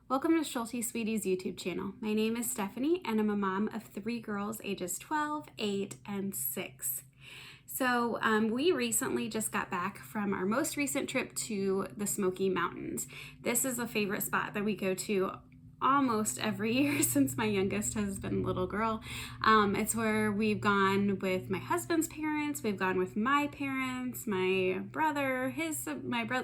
Welcome to Schulte Sweeties YouTube channel. My name is Stephanie and I'm a mom of 3 girls ages 12, 8, and 6. So we recently just got back from our most recent trip to the Smoky Mountains. This is a favorite spot that we go to almost every year since my youngest has been a little girl. It's where we've gone with my husband's parents, we've gone with my parents, my brother,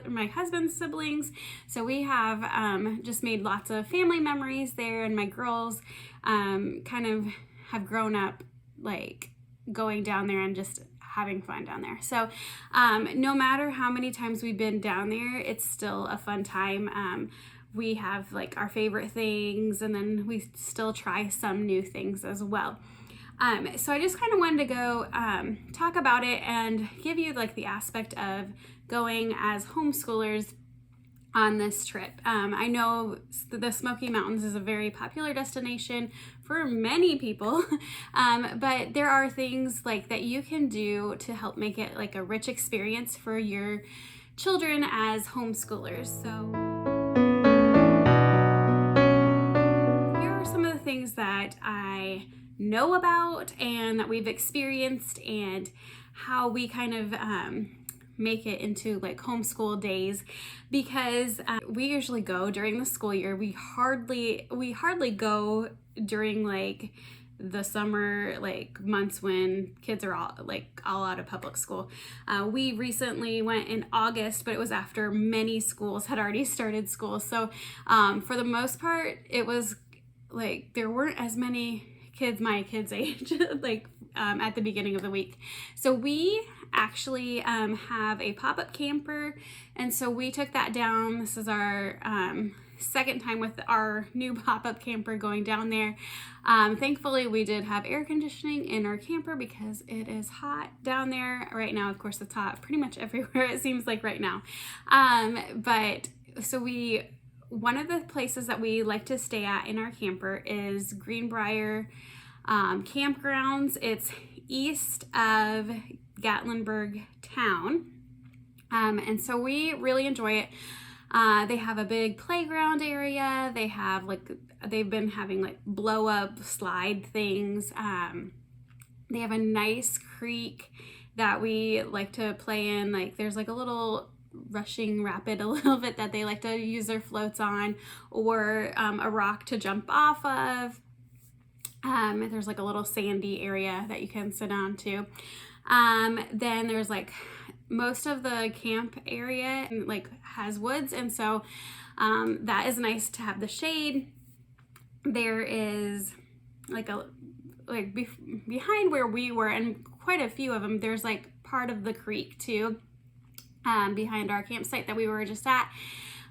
my husband's siblings. So we have just made lots of family memories there, and my girls kind of have grown up like going down there and just having fun down there. So no matter how many times we've been down there, it's still a fun time. We have like our favorite things, and then we still try some new things as well. So I just kind of wanted to go talk about it and give you like the aspect of going as homeschoolers on this trip. I know the Smoky Mountains is a very popular destination for many people, but there are things like that you can do to help make it like a rich experience for your children as homeschoolers. So things that I know about and that we've experienced, and how we kind of make it into like homeschool days, because we usually go during the school year. We hardly go during like the summer like months when kids are all out of public school. We recently went in August, but it was after many schools had already started school. So for the most part, it was like there weren't as many kids my kids' age like at the beginning of the week. So we actually have a pop-up camper, and so we took that down. This is our second time with our new pop-up camper going down there. Thankfully we did have air conditioning in our camper because it is hot down there right now. Of course it's hot pretty much everywhere, it seems like right now. But so one of the places that we like to stay at in our camper is Greenbrier Campgrounds. It's east of Gatlinburg town. And so we really enjoy it. They have a big playground area. They've been having like blow up slide things. They have a nice creek that we like to play in. Like there's like a little rushing rapid a little bit that they like to use their floats on, or a rock to jump off of. There's like a little sandy area that you can sit on too. Then there's like most of the camp area like has woods, and so that is nice to have the shade. There is behind where we were, and quite a few of them, there's like part of the creek too, behind our campsite that we were just at.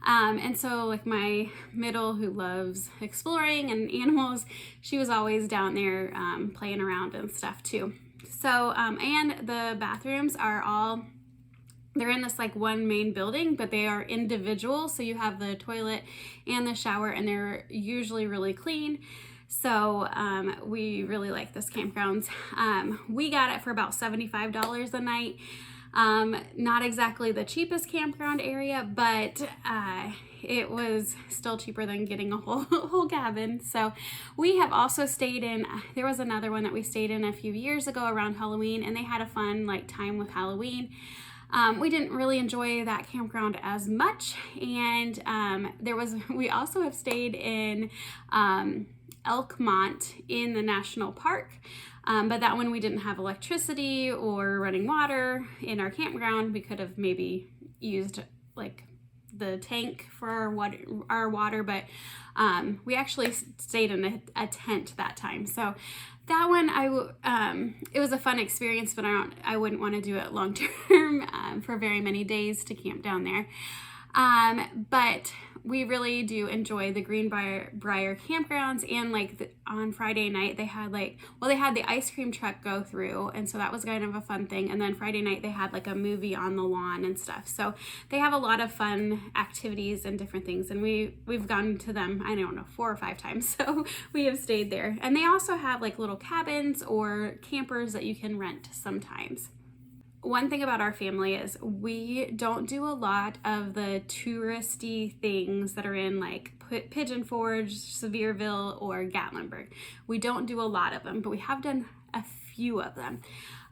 And so like my middle, who loves exploring and animals, she was always down there playing around and stuff too. So and the bathrooms are they're in this like one main building, but they are individual, so you have the toilet and the shower, and they're usually really clean. So we really like this campgrounds. We got it for about $75 a night. Not exactly the cheapest campground area, but it was still cheaper than getting a whole cabin. So we have also stayed in, there was another one that we stayed in a few years ago around Halloween, and they had a fun like time with Halloween. We didn't really enjoy that campground as much, and we also have stayed in Elkmont in the national park. But that one we didn't have electricity or running water in our campground. We could have maybe used like the tank for our water, but we actually stayed in a tent that time. So that one, it was a fun experience, but I wouldn't want to do it long term for very many days to camp down there. But we really do enjoy the Greenbrier campgrounds, and like on Friday night they had the ice cream truck go through, and so that was kind of a fun thing. And then Friday night they had like a movie on the lawn and stuff. So they have a lot of fun activities and different things, and we've gone to them, I don't know, 4 or 5 times. So we have stayed there. And they also have like little cabins or campers that you can rent sometimes. one thing about our family is we don't do a lot of the touristy things that are in like Pigeon Forge, Sevierville, or Gatlinburg. We don't do a lot of them, but we have done a few of them.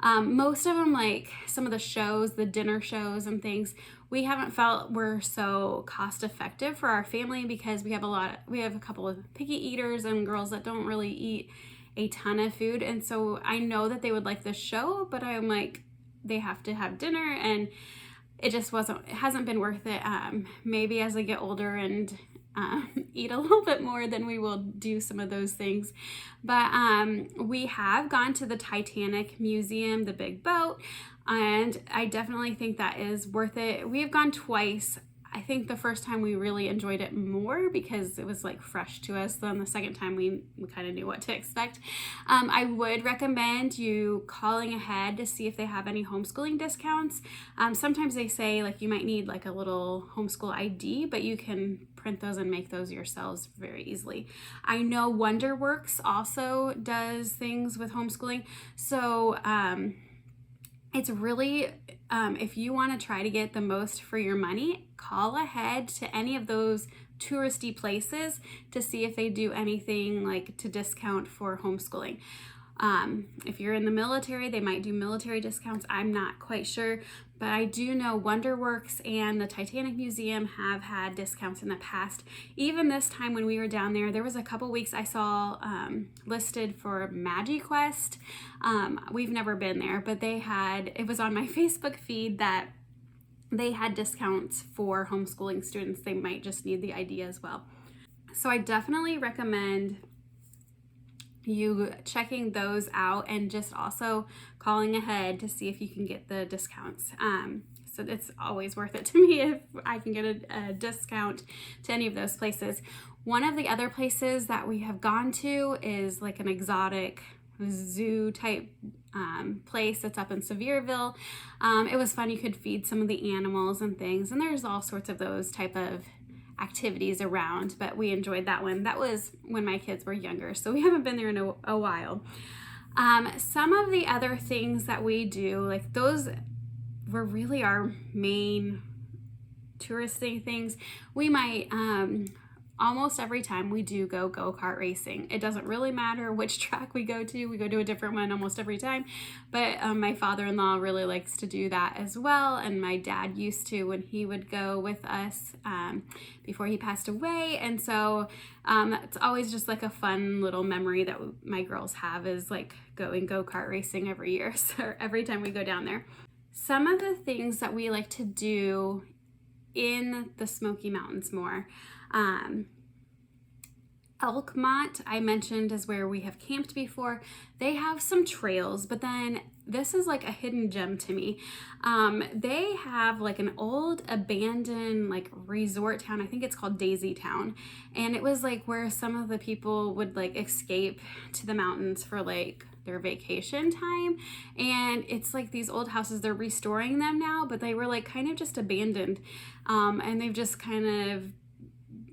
Most of them, like some of the shows, the dinner shows and things, we haven't felt were so cost effective for our family because we have a couple of picky eaters and girls that don't really eat a ton of food. And so I know that they would like the show, but I'm like, they have to have dinner, and it hasn't been worth it. Maybe as I get older and eat a little bit more, then we will do some of those things. But we have gone to the Titanic Museum, the big boat, and I definitely think that is worth it. We have gone twice. I think the first time we really enjoyed it more because it was like fresh to us. Then the second time we kind of knew what to expect. I would recommend you calling ahead to see if they have any homeschooling discounts. Sometimes they say like you might need like a little homeschool ID, but you can print those and make those yourselves very easily. I know Wonderworks also does things with homeschooling. So it's really, if you want to try to get the most for your money, call ahead to any of those touristy places to see if they do anything like to discount for homeschooling. If you're in the military, they might do military discounts. I'm not quite sure, but I do know Wonderworks and the Titanic Museum have had discounts in the past. Even this time when we were down there was a couple weeks I saw listed for MagiQuest. We've never been there, but it was on my Facebook feed that they had discounts for homeschooling students. They might just need the ID as well. So I definitely recommend you checking those out and just also calling ahead to see if you can get the discounts. So it's always worth it to me if I can get a discount to any of those places. One of the other places that we have gone to is like an exotic zoo type place that's up in Sevierville. It was fun. You could feed some of the animals and things, and there's all sorts of those type of activities around, but we enjoyed that one. That was when my kids were younger, so we haven't been there in a while. Some of the other things that we do, like those were really our main touristy things. We might almost every time we do go-kart racing. It doesn't really matter which track we go to a different one almost every time, but my father-in-law really likes to do that as well, and my dad used to when he would go with us before he passed away. And so it's always just like a fun little memory that my girls have, is like going go-kart racing every year, so every time we go down there. Some of the things that we like to do in the Smoky Mountains more, Elkmont, I mentioned, is where we have camped before. They have some trails, but then this is like a hidden gem to me. They have like an old abandoned like resort town. I think it's called Daisy Town. And it was like where some of the people would like escape to the mountains for like their vacation time. And it's like these old houses, they're restoring them now, but they were like kind of just abandoned. And they've just kind of,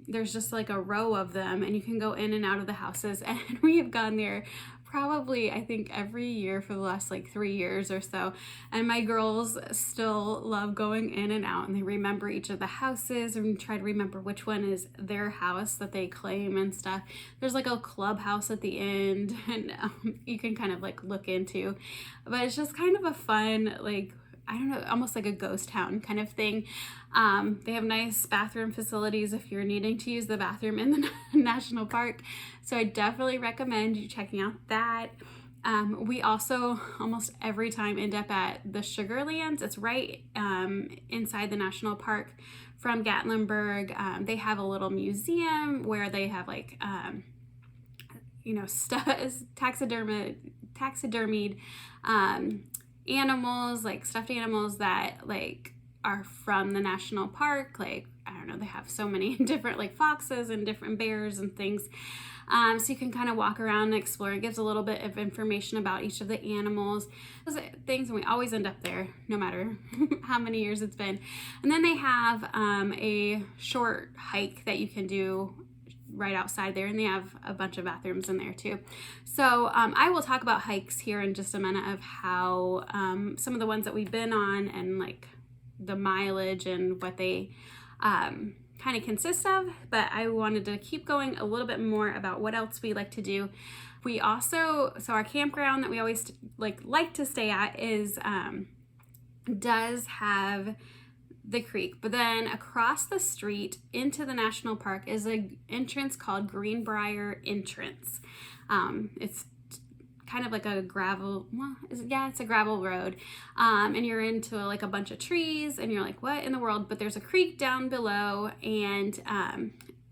there's just like a row of them, and you can go in and out of the houses. And we have gone there probably, I think, every year for the last like 3 years or so. And my girls still love going in and out, and they remember each of the houses and try to remember which one is their house that they claim and stuff. There's like a clubhouse at the end, and you can kind of like look into, but it's just kind of a fun, like, I don't know, almost like a ghost town kind of thing. They have nice bathroom facilities if you're needing to use the bathroom in the national park. So I definitely recommend you checking out that. We also almost every time end up at the Sugarlands. It's right inside the national park from Gatlinburg. They have a little museum where they have like, taxidermied animals, like stuffed animals that like are from the national park. Like, I don't know, they have so many different like foxes and different bears and things. So you can kind of walk around and explore. It gives a little bit of information about each of the animals, those things, and we always end up there no matter how many years it's been. And then they have a short hike that you can do right outside there, and they have a bunch of bathrooms in there too. So I will talk about hikes here in just a minute of how some of the ones that we've been on and like the mileage and what they kind of consist of, but I wanted to keep going a little bit more about what else we like to do. We also, so our campground that we always like to stay at is does have the creek, but then across the street into the national park is an entrance called Greenbrier Entrance. It's kind of like a gravel, it's a gravel road, and you're into like a bunch of trees, and you're like, what in the world? But there's a creek down below, and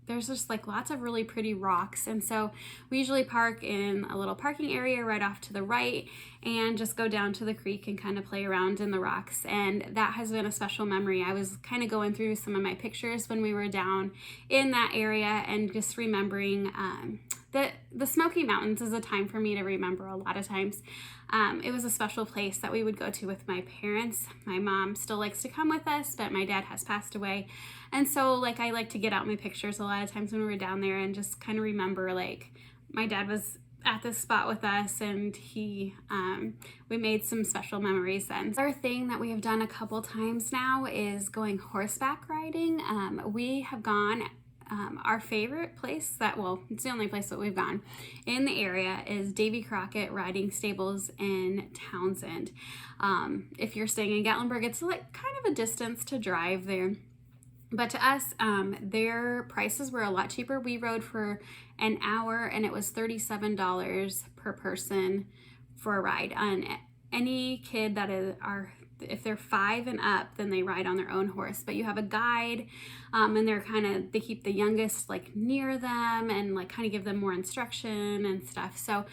there's just like lots of really pretty rocks, and so we usually park in a little parking area right off to the right and just go down to the creek and kind of play around in the rocks. And that has been a special memory. I was kind of going through some of my pictures when we were down in that area and just remembering the Smoky Mountains is a time for me to remember a lot of times. It was a special place that we would go to with my parents. My mom still likes to come with us, but my dad has passed away. And so like I like to get out my pictures a lot of times when we were down there and just kind of remember like my dad was at this spot with us, and we made some special memories then. Another thing that we have done a couple times now is going horseback riding. We have gone, our favorite place it's the only place that we've gone in the area is Davy Crockett Riding Stables in Townsend. If you're staying in Gatlinburg, it's like kind of a distance to drive there. But to us, their prices were a lot cheaper. We rode for an hour, and it was $37 per person for a ride. And any kid that if they're 5 and up, then they ride on their own horse. But you have a guide, and they keep the youngest like near them and like kind of give them more instruction and stuff. So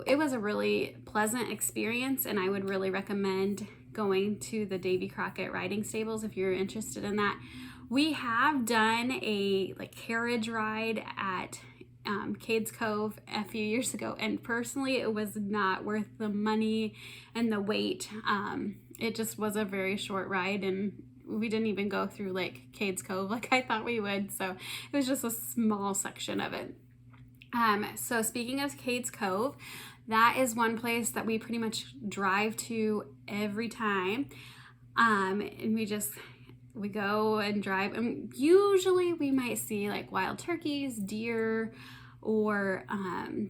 it was a really pleasant experience, and I would really recommend going to the Davy Crockett Riding Stables if you're interested in that. We have done a like carriage ride at Cades Cove a few years ago, and personally it was not worth the money and the wait. It just was a very short ride, and we didn't even go through like Cades Cove like I thought we would, so it was just a small section of it. So speaking of Cades Cove, that is one place that we pretty much drive to every time. And we go and drive, and usually we might see like wild turkeys, deer, or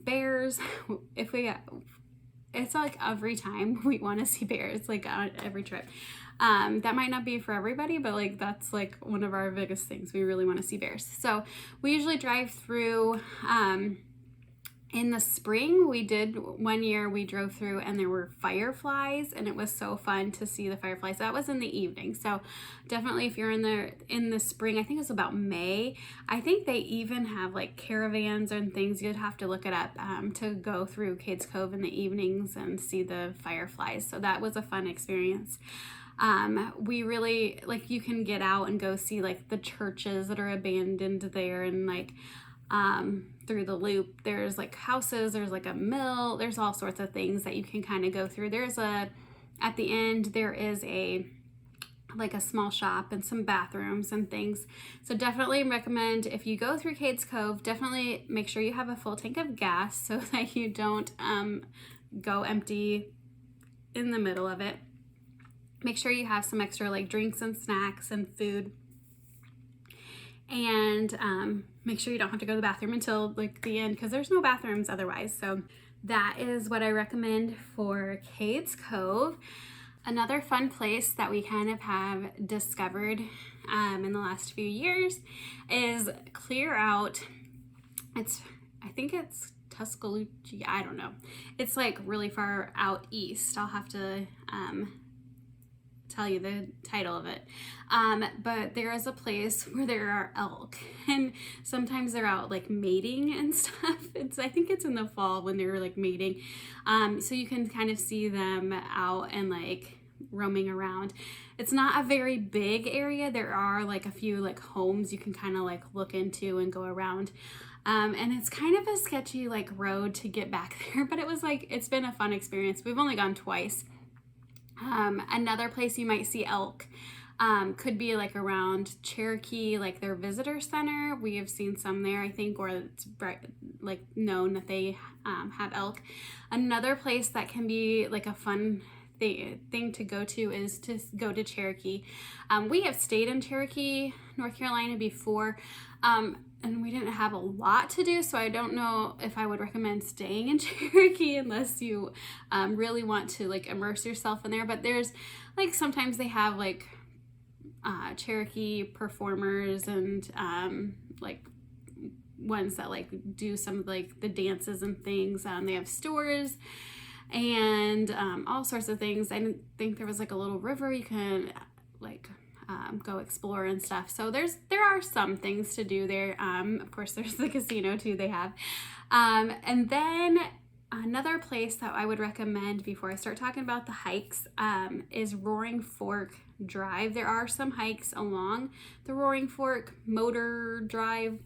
bears. It's like every time we want to see bears, like on every trip. That might not be for everybody, but like that's like one of our biggest things. We really want to see bears. So we usually drive through in the spring. We did one year, we drove through and there were fireflies, and it was so fun to see the fireflies. That was in the evening. So definitely if you're in the spring, I think it's about May, I think they even have like caravans and things. You'd have to look it up to go through Cades Cove in the evenings and see the fireflies. So that was a fun experience. We really like, you can get out and go see like the churches that are abandoned there, and like through the loop there's like houses, there's like a mill, there's all sorts of things that you can kind of go through. At the end there is a small shop and some bathrooms and things. So definitely recommend, if you go through Cades Cove, definitely make sure you have a full tank of gas so that you don't go empty in the middle of it. Make sure you have some extra like drinks and snacks and food, and make sure you don't have to go to the bathroom until like the end, because there's no bathrooms otherwise. So that is what I recommend for Cades Cove. Another fun place that we kind of have discovered in the last few years is clear out. I think it's Tuscaloosa, I don't know. It's like really far out east. I'll have to tell you the title of it. But there is a place where there are elk, and sometimes they're out like mating and stuff. I think it's in the fall when they're like mating. So you can kind of see them out and like roaming around. It's not a very big area. There are like a few like homes you can kind of like look into and go around. And it's kind of a sketchy like road to get back there, but it's been a fun experience. We've only gone twice. Another place you might see elk Could be like around Cherokee, like their visitor center. We have seen some there, I think, or it's like known that they have elk. Another place that can be like a fun thing to go to is to go to Cherokee. We have stayed in Cherokee, North Carolina before, and we didn't have a lot to do, so I don't know if I would recommend staying in Cherokee unless you really want to like immerse yourself in there. But there's like sometimes they have like Cherokee performers and like ones that like do some of like the dances and things. They have stores and all sorts of things. I think there was like a little river you can like go explore and stuff. So there are some things to do there. Of course, there's the casino too they have. And then another place that I would recommend before I start talking about the hikes is Roaring Fork Drive. There are some hikes along the Roaring Fork Motor Drive,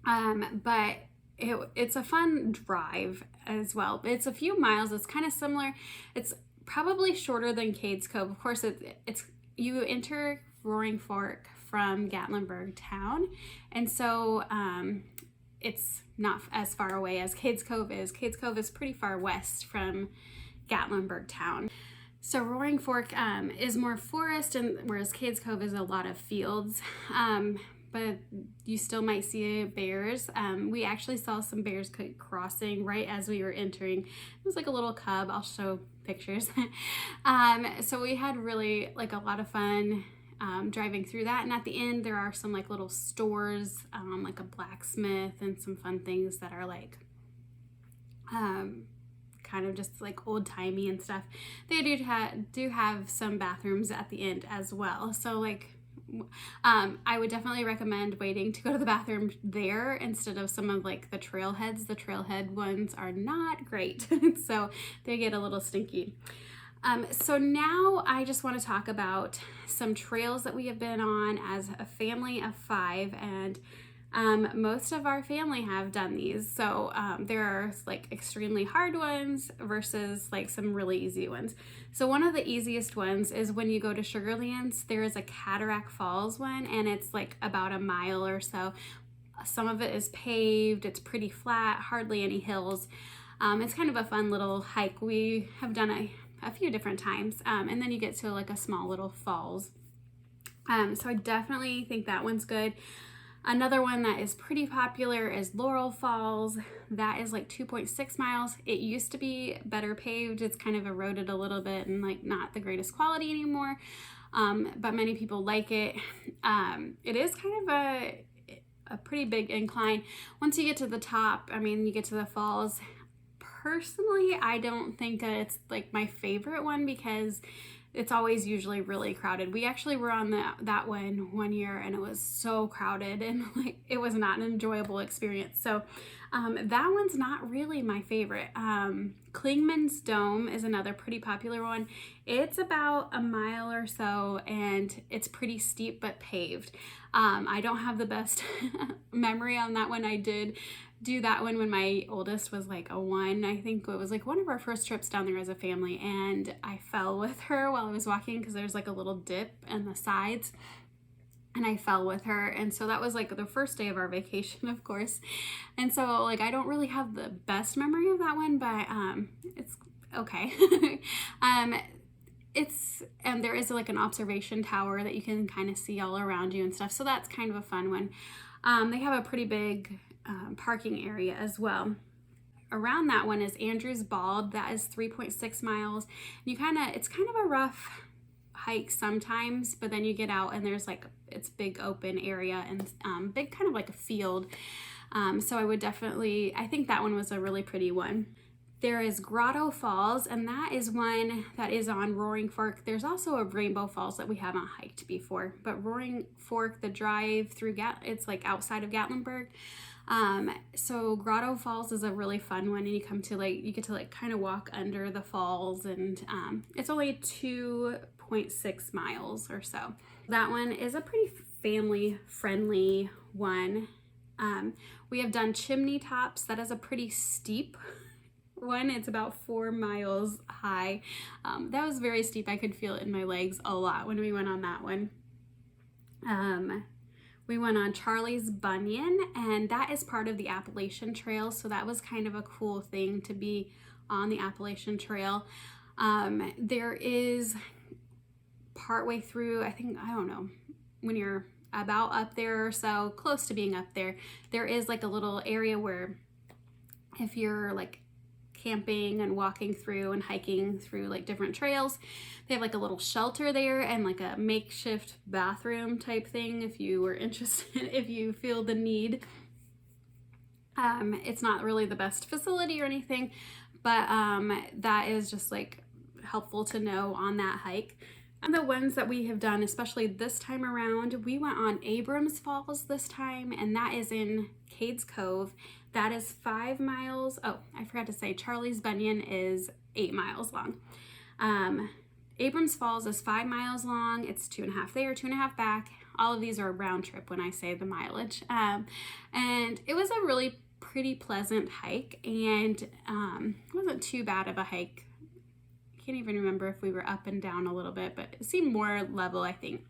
but it's a fun drive as well. It's a few miles. It's kind of similar. It's probably shorter than Cades Cove. Of course, it's you enter Roaring Fork from Gatlinburg town, and so it's not as far away as Cades Cove is. Cades Cove is pretty far west from Gatlinburg town. So Roaring Fork is more forest, and whereas Cades Cove is a lot of fields. But you still might see bears. We actually saw some bears crossing right as we were entering. It was like a little cub. I'll show pictures. So we had really like a lot of fun driving through that. And at the end, there are some like little stores, like a blacksmith and some fun things that are like kind of just like old-timey and stuff. They do have some bathrooms at the end as well. So like I would definitely recommend waiting to go to the bathroom there instead of some of like the trailheads. The trailhead ones are not great, so they get a little stinky. So now I just want to talk about some trails that we have been on as a family of 5, and most of our family have done these. So there are like extremely hard ones versus like some really easy ones. So one of the easiest ones is when you go to Sugarlands, there is a Cataract Falls one, and it's like about a mile or so. Some of it is paved, it's pretty flat, hardly any hills. It's kind of a fun little hike. We have done a few different times, and then you get to like a small little falls. So I definitely think that one's good. Another one that is pretty popular is Laurel Falls. That is like 2.6 miles. It used to be better paved. It's kind of eroded a little bit and like not the greatest quality anymore, but many people like it. It is kind of a pretty big incline. Once you get to the top, I mean, you get to the falls. Personally, I don't think that it's like my favorite one because it's always usually really crowded. We actually were on that one year, and it was so crowded, and like it was not an enjoyable experience. So that one's not really my favorite. Klingman's Dome is another pretty popular one. It's about a mile or so, and it's pretty steep but paved. I don't have the best memory on that one. I did do that one when my oldest was like a 1. I think it was like one of our first trips down there as a family, and I fell with her while I was walking because there's like a little dip in the sides, and I fell with her. And so that was like the first day of our vacation, of course. And so like I don't really have the best memory of that one, but it's okay. And there is like an observation tower that you can kind of see all around you and stuff, so that's kind of a fun one. They have a pretty big parking area as well. Around that one is Andrews Bald. That is 3.6 miles. It's kind of a rough hike sometimes, but then you get out and there's like, it's big open area and big kind of like a field. So I think that one was a really pretty one. There is Grotto Falls, and that is one that is on Roaring Fork. There's also a Rainbow Falls that we haven't hiked before, but Roaring Fork, the drive through it's like outside of Gatlinburg. So Grotto Falls is a really fun one, and you get to like kind of walk under the falls, and it's only 2.6 miles or so. That one is a pretty family friendly one. We have done Chimney Tops. That is a pretty steep one. It's about 4 miles high. That was very steep. I could feel it in my legs a lot when we went on that one. We went on Charlie's Bunyan, and that is part of the Appalachian Trail, so that was kind of a cool thing to be on the Appalachian Trail. There is partway through, I don't know, when you're about up there or so, close to being up there, there is like a little area where if you're like camping and walking through and hiking through like different trails, they have like a little shelter there and like a makeshift bathroom type thing if you were interested, if you feel the need. It's not really the best facility or anything, but that is just like helpful to know on that hike. And the ones that we have done, especially this time around, we went on Abrams Falls this time, and that is in Cades Cove. That is 5 miles. Oh, I forgot to say, Charlie's Bunyan is 8 miles long. Abrams Falls is 5 miles long. It's 2.5 there, 2.5 back. All of these are a round trip when I say the mileage. And it was a really pretty pleasant hike, and it wasn't too bad of a hike. Can't even remember if we were up and down a little bit, but it seemed more level, I think.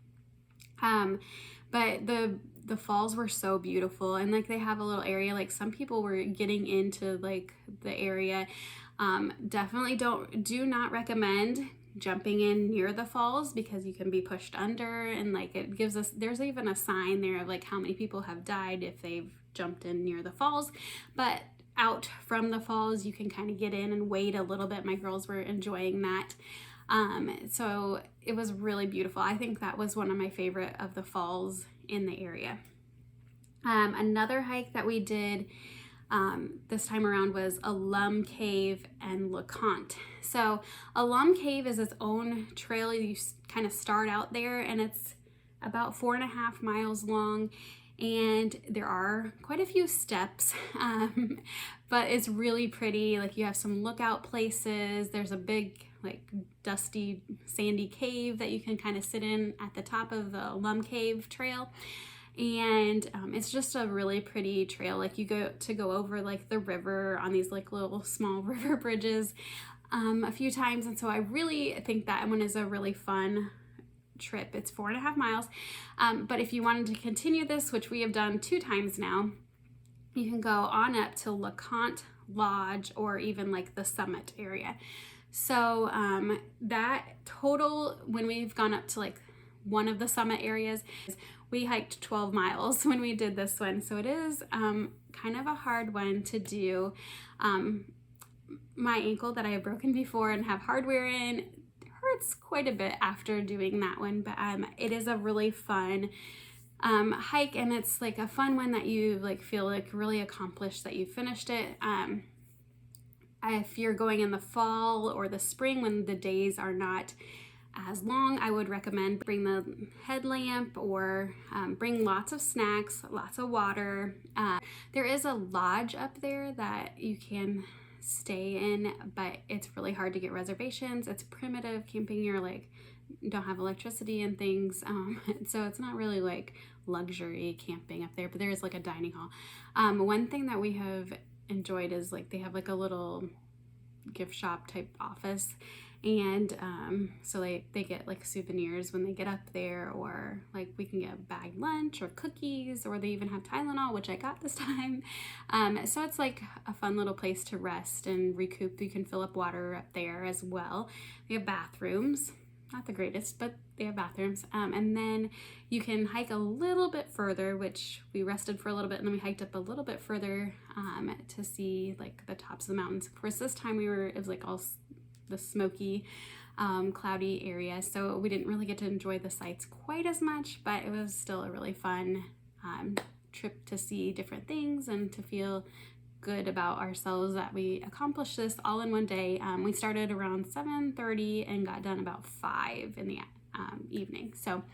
But the falls were so beautiful, and like they have a little area, like some people were getting into like the area. Definitely do not recommend jumping in near the falls because you can be pushed under, and like it gives us, there's even a sign there of like how many people have died if they've jumped in near the falls. But out from the falls, you can kind of get in and wade a little bit. My girls were enjoying that. So it was really beautiful. I think that was one of my favorite of the falls in the area. Another hike that we did this time around was Alum Cave and LeConte. So Alum Cave is its own trail. You kind of start out there, and it's about 4.5 miles long. And there are quite a few steps, but it's really pretty. Like you have some lookout places. There's a big like dusty sandy cave that you can kind of sit in at the top of the Alum Cave trail. And it's just a really pretty trail. Like you go over like the river on these like little small river bridges a few times. And so I really think that one is a really fun trip. It's 4.5 miles. But if you wanted to continue this, which we have done 2 times now, you can go on up to LeConte Lodge or even like the summit area. So that total, when we've gone up to like one of the summit areas, we hiked 12 miles when we did this one. So it is kind of a hard one to do. My ankle that I have broken before and have hardware in hurts quite a bit after doing that one, but it is a really fun hike, and it's like a fun one that you like feel like really accomplished that you finished it. If you're going in the fall or the spring when the days are not as long, I would recommend bring the headlamp or bring lots of snacks, lots of water. There is a lodge up there that you can stay in, but it's really hard to get reservations. It's primitive camping. You're like don't have electricity and things, so it's not really like luxury camping up there, but there is like a dining hall. One thing that we have enjoyed is like they have like a little gift shop type office, and so they get like souvenirs when they get up there, or like we can get bagged lunch or cookies, or they even have Tylenol, which I got this time. So it's like a fun little place to rest and recoup. You can fill up water up there as well. They have bathrooms, not the greatest, but they have bathrooms. And then you can hike a little bit further, which we rested for a little bit, and then we hiked up a little bit further to see like the tops of the mountains. Of course, this time it was like all the smoky, cloudy area, so we didn't really get to enjoy the sights quite as much, but it was still a really fun trip to see different things and to feel good about ourselves that we accomplished this all in one day. We started around 7:30 and got done about 5 in the evening. So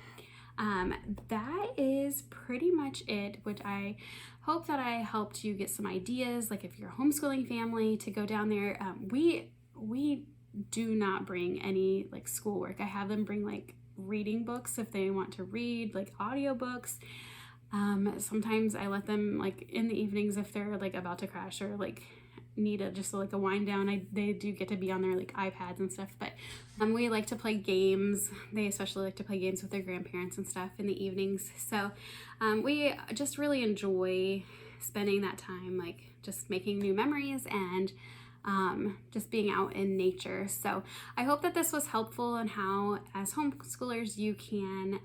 that is pretty much it, which I hope that I helped you get some ideas, like if you're a homeschooling family, to go down there. We do not bring any like schoolwork. I have them bring like reading books if they want to read, like audiobooks. Sometimes I let them like in the evenings if they're like about to crash or like need just like a wind down, they do get to be on their like iPads and stuff, but we like to play games. They especially like to play games with their grandparents and stuff in the evenings. So we just really enjoy spending that time like just making new memories and just being out in nature. So I hope that this was helpful in how as homeschoolers you can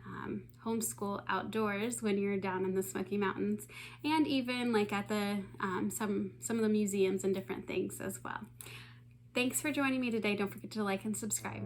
homeschool outdoors when you're down in the Smoky Mountains, and even like at the some of the museums and different things as well. Thanks for joining me today. Don't forget to like and subscribe.